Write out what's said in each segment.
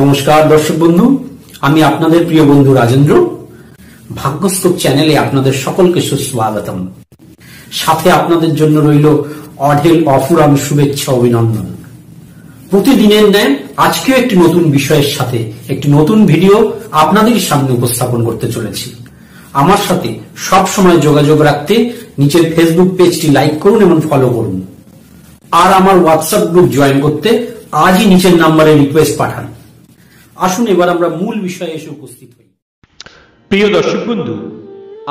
নমস্কার দর্শক বন্ধু, আমি আপনাদের প্রিয় বন্ধু রাজেন্দ্র। ভাগ্যস্তক চ্যানেলে আপনাদের সকলকে সুস্বাগতম। সাথে আপনাদের জন্য রইল অঢেল অফুরান শুভেচ্ছা অভিনন্দন। প্রতিদিনের ন্যায় আজকেও একটি নতুন বিষয়ের সাথে একটি নতুন ভিডিও আপনাদের সামনে উপস্থাপন করতে চলেছি। আমার সাথে সব সময় যোগাযোগ রাখতে নিচের ফেসবুক পেজটি লাইক করুন এবং ফলো করুন। আর আমার হোয়াটসঅ্যাপ গ্রুপ জয়েন করতে আজই নিচের নাম্বারে রিকোয়েস্ট পাঠান। আসুন এবার আমরা মূল বিষয়ে এসে উপস্থিত হই। প্রিয় দর্শক বন্ধু,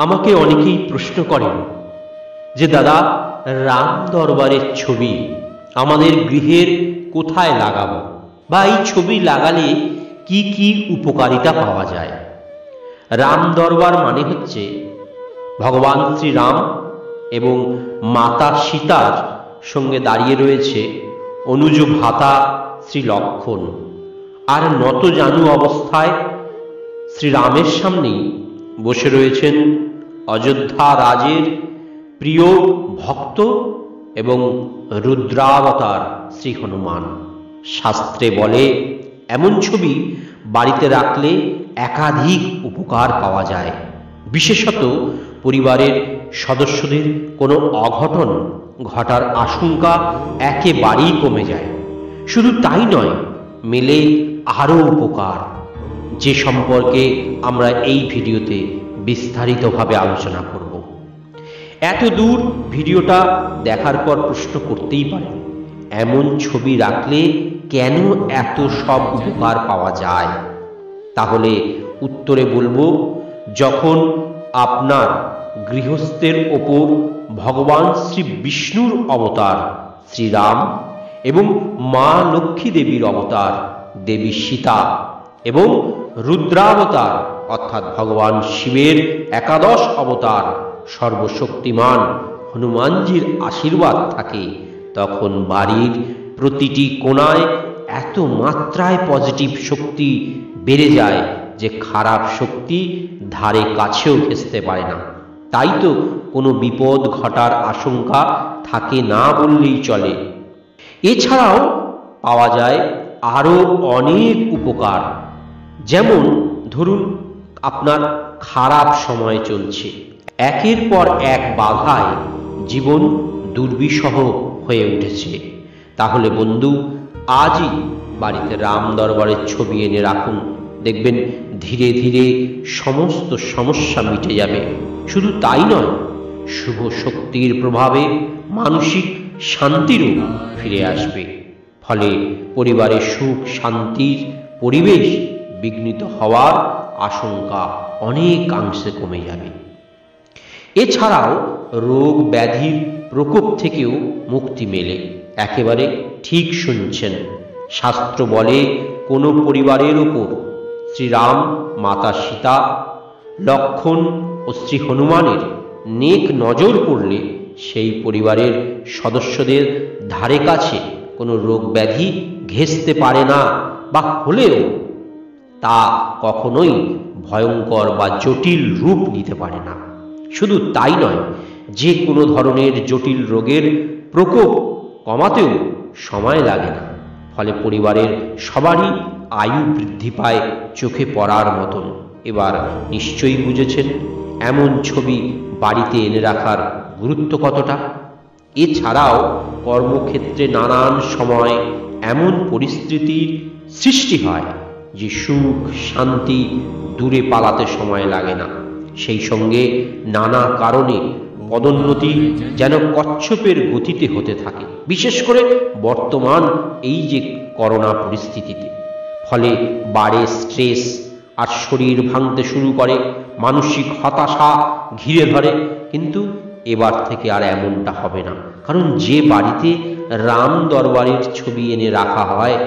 আমাকে অনেকেই প্রশ্ন করেন যে দাদা, রাম দরবারের ছবি আমাদের গৃহের কোথায় লাগাবো, বা এই ছবি লাগালে কি কি উপকারিতা পাওয়া যায়। রাম দরবার মানে হচ্ছে ভগবান শ্রীরাম এবং মাতা সীতার সঙ্গে দাঁড়িয়ে রয়েছে অনুজ ভ্রাতা শ্রী লক্ষ্মণ, আর নতজানু অবস্থায় শ্রীরামের সামনেই বসে রয়েছেন অযোধ্যা রাজের প্রিয় ভক্ত এবং রুদ্রাবতার শ্রী হনুমান। শাস্ত্রে বলে এমন ছবি বাড়িতে রাখলে একাধিক উপকার পাওয়া যায়। বিশেষত পরিবারের সদস্যদের কোনো অঘটন ঘটার আশঙ্কা একেবারেই কমে যায়। শুধু তাই নয়, মেলে আরও উপকার, যে সম্পর্কে আমরা এই ভিডিওতে বিস্তারিতভাবে আলোচনা করব। এত দূর ভিডিওটা দেখার পর প্রশ্ন করতেই পারেন, এমন ছবি রাখলে কেন এত সব উপকার পাওয়া যায়? তাহলে উত্তরে বলবো, যখন আপনার গৃহস্থের ওপর ভগবান শ্রী বিষ্ণুর অবতার শ্রীরাম এবং মা লক্ষ্মী দেবীর অবতার দেবী সীতা এবং রুদ্রাবতার অর্থাৎ ভগবান শিবের একাদশ অবতার সর্বশক্তিমান হনুমানজির আশীর্বাদ থাকে, তখন বাড়ির প্রতিটি কোণায় এত মাত্রায় পজিটিভ শক্তি বেড়ে যায় যে খারাপ শক্তি ধারে কাছেও ঘেঁষতে পারে না। তাই তো কোনো বিপদ ঘটার আশঙ্কা থাকে না বললেই চলে। এছাড়াও পাওয়া যায় আরও অনেক উপকার। যেমন ধরুন, আপনার খারাপ সময় চলছে, একের পর এক বাধায় জীবন দুর্বিষহ হয়ে উঠেছে, তাহলে বন্ধু আজই বাড়িতে রাম দরবারের ছবি এনে রাখুন। দেখবেন ধীরে ধীরে সমস্ত সমস্যা মিটে যাবে। শুধু তাই নয়, শুভ শক্তির প্রভাবে মানসিক শান্তিরও ফিরে আসবে। ফলে পরিবারের সুখ শান্তির পরিবেশ বিঘ্নিত হওয়ার আশঙ্কা অনেকাংশে কমে যাবে। এছাড়াও রোগ ব্যাধির প্রকোপ থেকেও মুক্তি মেলে। একেবারে ঠিক শুনছেন, শাস্ত্র বলে কোনো পরিবারের ওপর শ্রীরাম, মাতা সীতা, লক্ষ্মণ ও শ্রী হনুমানের নেক নজর পড়লে সেই পরিবারের সদস্যদের ধারে কাছে কোনো রোগ ব্যাধি ঘেঁষতে পারে না, বা হলেও তা কখনোই ভয়ঙ্কর বা জটিল রূপ নিতে পারে না। শুধু তাই নয়, যে কোনো ধরনের জটিল রোগের প্রকোপ কমাতেও সময় লাগে না। ফলে পরিবারের সবারই আয়ু বৃদ্ধি পায় চোখে পড়ার মতন। এবার নিশ্চয়ই বুঝেছেন এমন ছবি বাড়িতে এনে রাখার গুরুত্ব কতটা। এছাড়াও কর্মক্ষেত্রে নানান সময় এমন পরিস্থিতির সৃষ্টি হয় যে সুখ শান্তি দূরে পালাতে সময় লাগে না। সেই সঙ্গে নানা কারণে পদোন্নতি যেন কচ্ছপের গতিতে হতে থাকে, বিশেষ করে বর্তমান এই যে করোনা পরিস্থিতিতে। ফলে বাড়ে স্ট্রেস, আর শরীর ভাঙতে শুরু করে, মানসিক হতাশা ঘিরে ধরে। কিন্তু এবার থেকে আর এমনটা হবে না, কারণ যে বাড়িতে রাম দরবারের ছবি এনে রাখা হয়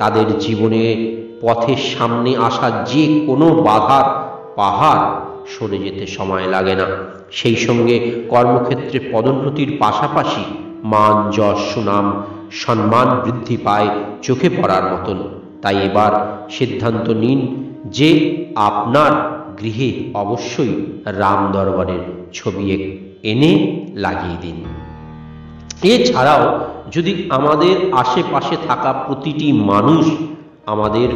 তাদের জীবনে পথের সামনে আসা যে কোনো বাধার পাহাড় সরে যেতে সময় লাগে না। সেই সঙ্গে কর্মক্ষেত্রে পদোন্নতির পাশাপাশি মান যশ সুনাম সম্মান বৃদ্ধি পায় চোখে পড়ার মতন। তাই এবার সিদ্ধান্ত নিন যে আপনার গৃহে অবশ্যই রাম দরবারের ছবি এনে লাগিয়ে দিন। এছাড়াও যদি আমাদের আশেপাশে থাকা প্রতিটি মানুষ আমাদের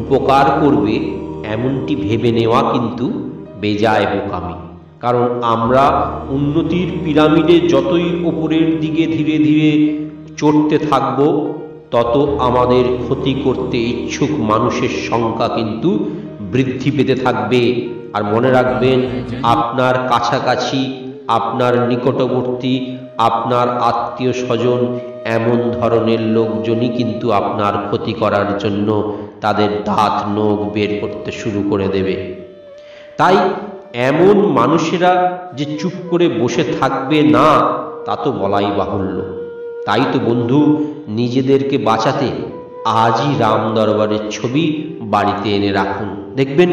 উপকার করবে এমনটি ভেবে নেওয়া কিন্তু বেজায় বোকামি। কারণ আমরা উন্নতির পিরামিডে যতই ওপরের দিকে ধীরে ধীরে চড়তে থাকব, তত আমাদের ক্ষতি করতে ইচ্ছুক মানুষের সংখ্যা কিন্তু বৃদ্ধি পেতে থাকবে। আর মনে রাখবেন, আপনার কাছাকাছি, আপনার নিকটবর্তী, আপনার আত্মীয় স্বজন এমন ধরনের লোকজনই কিন্তু আপনার ক্ষতি করার জন্য তাদের দাঁত নখ বের করতে শুরু করে দেবে। তাই এমন মানুষেরা যে চুপ করে বসে থাকবে না, তা তো বলাই বাহুল্য। তাই তো বন্ধু, নিজেদেরকে বাঁচাতে আজই রাম দরবারের ছবি বাড়িতে এনে রাখুন, দেখবেন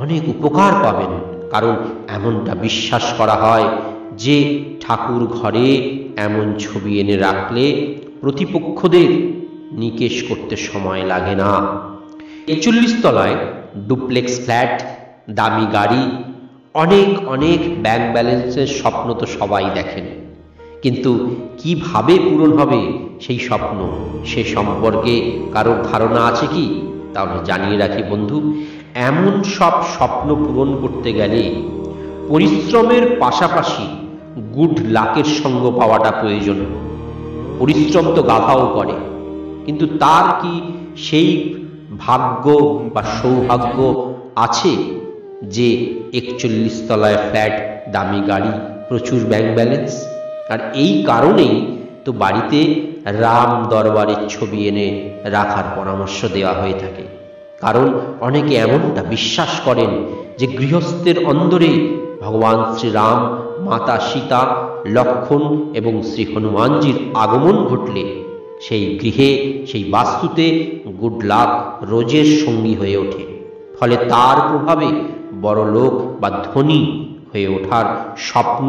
অনেক উপকার পাবেন। কারণ এমনটা বিশ্বাস করা হয় যে ঠাকুর ঘরে এমন ছবি এনে রাখলে প্রতিপক্ষদের নিকেশ করতে সময় লাগে না। 41 তলায় ডুপ্লেক্স ফ্ল্যাট, দামি গাড়ি, অনেক অনেক ব্যাংক ব্যালেন্সের স্বপ্ন তো সবাই দেখেন, কিন্তু কিভাবে পূরণ হবে সেই স্বপ্ন, সে সম্পর্কে কারোর ধারণা আছে কি? তাহলে জানিয়ে রাখি বন্ধু, এমন সব স্বপ্ন পূরণ করতে গেলে পরিশ্রমের পাশাপাশি গুড লাকের সঙ্গ পাওয়াটা প্রয়োজন। পরিশ্রম তো গাধাও করে, কিন্তু তার কি সেই ভাগ্য বা সৌভাগ্য আছে যে 41 তলায় ফ্ল্যাট, দামি গাড়ি, প্রচুর ব্যাংক ব্যালেন্স? আর এই কারণেই তো বাড়িতে রাম দরবারের ছবি এনে রাখার পরামর্শ দেওয়া হয়ে থাকে। কারণ অনেকে এমনটা বিশ্বাস করেন যে গৃহস্থের অন্দরে ভগবান শ্রীরাম, মাতা সীতা, লক্ষ্মণ এবং শ্রী হনুমানজির আগমন ঘটলে সেই গৃহে, সেই বাস্তুতে গুড লাক রোজের সঙ্গী হয়ে ওঠে। ফলে তার প্রভাবে বড়লোক বা ধনী হয়ে ওঠার স্বপ্ন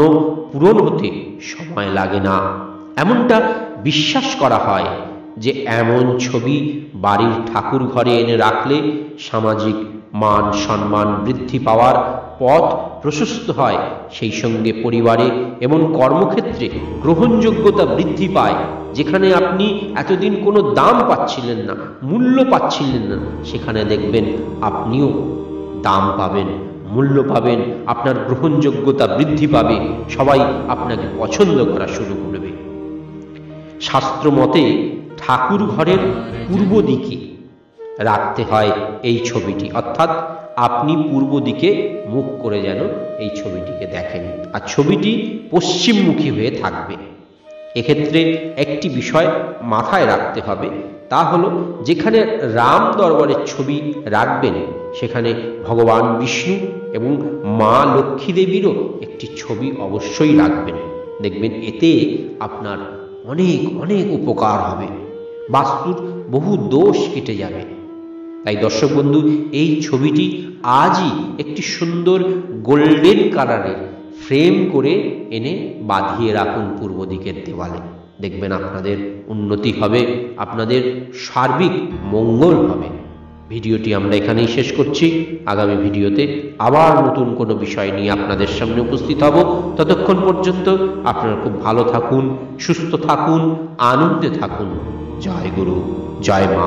পূরণ হতে সময় লাগে না। এমনটা বিশ্বাস করা হয় যে এমন ছবি বাড়ির ঠাকুর ঘরে এনে রাখলে সামাজিক মান সম্মান বৃদ্ধি পাওয়ার পথ প্রশস্ত হয়, সেই সঙ্গে পরিবারে এবং কর্মক্ষেত্রে গ্রহণযোগ্যতা বৃদ্ধি পায়। যেখানে আপনি এতদিন কোনো দাম পাচ্ছিলেন না, মূল্য পাচ্ছিলেন না, সেখানে দেখবেন আপনিও দাম পাবেন, মূল্য পাবেন, আপনার গ্রহণযোগ্যতা বৃদ্ধি পাবে, সবাই আপনাকে পছন্দ করা শুরু করবে। শাস্ত্র মতে ঠাকুর ঘরের পূর্ব দিকে রাখতে হয় এই ছবিটি, অর্থাৎ আপনি পূর্ব দিকে মুখ করে যেন এই ছবিটিকে দেখেন, আর ছবিটি পশ্চিমমুখী হয়ে থাকবে। এক্ষেত্রে একটি বিষয় মাথায় রাখতে হবে, তা হলো যেখানে রাম দরবারের ছবি রাখবেন সেখানে ভগবান বিষ্ণু এবং মা লক্ষ্মী দেবীরও একটি ছবি অবশ্যই রাখবেন। দেখবেন এতে আপনার অনেক অনেক উপকার হবে, বাস্তুর বহু দোষ কেটে যাবে। তাই দর্শক বন্ধু, এই ছবিটি আজই একটি সুন্দর গোল্ডেন কালারের ফ্রেম করে এনে বাঁধিয়ে রাখুন পূর্ব দিকের দেওয়ালে। দেখবেন আপনাদের উন্নতি হবে, আপনাদের সার্বিক মঙ্গল হবে। ভিডিওটি আমরা এখানেই শেষ করছি। আগামী ভিডিওতে আবার নতুন কোনো বিষয় নিয়ে আপনাদের সামনে উপস্থিত হব। ততক্ষণ পর্যন্ত আপনারা খুব ভালো থাকুন, সুস্থ থাকুন, আনন্দে থাকুন। জয় গুরু, জয় মা।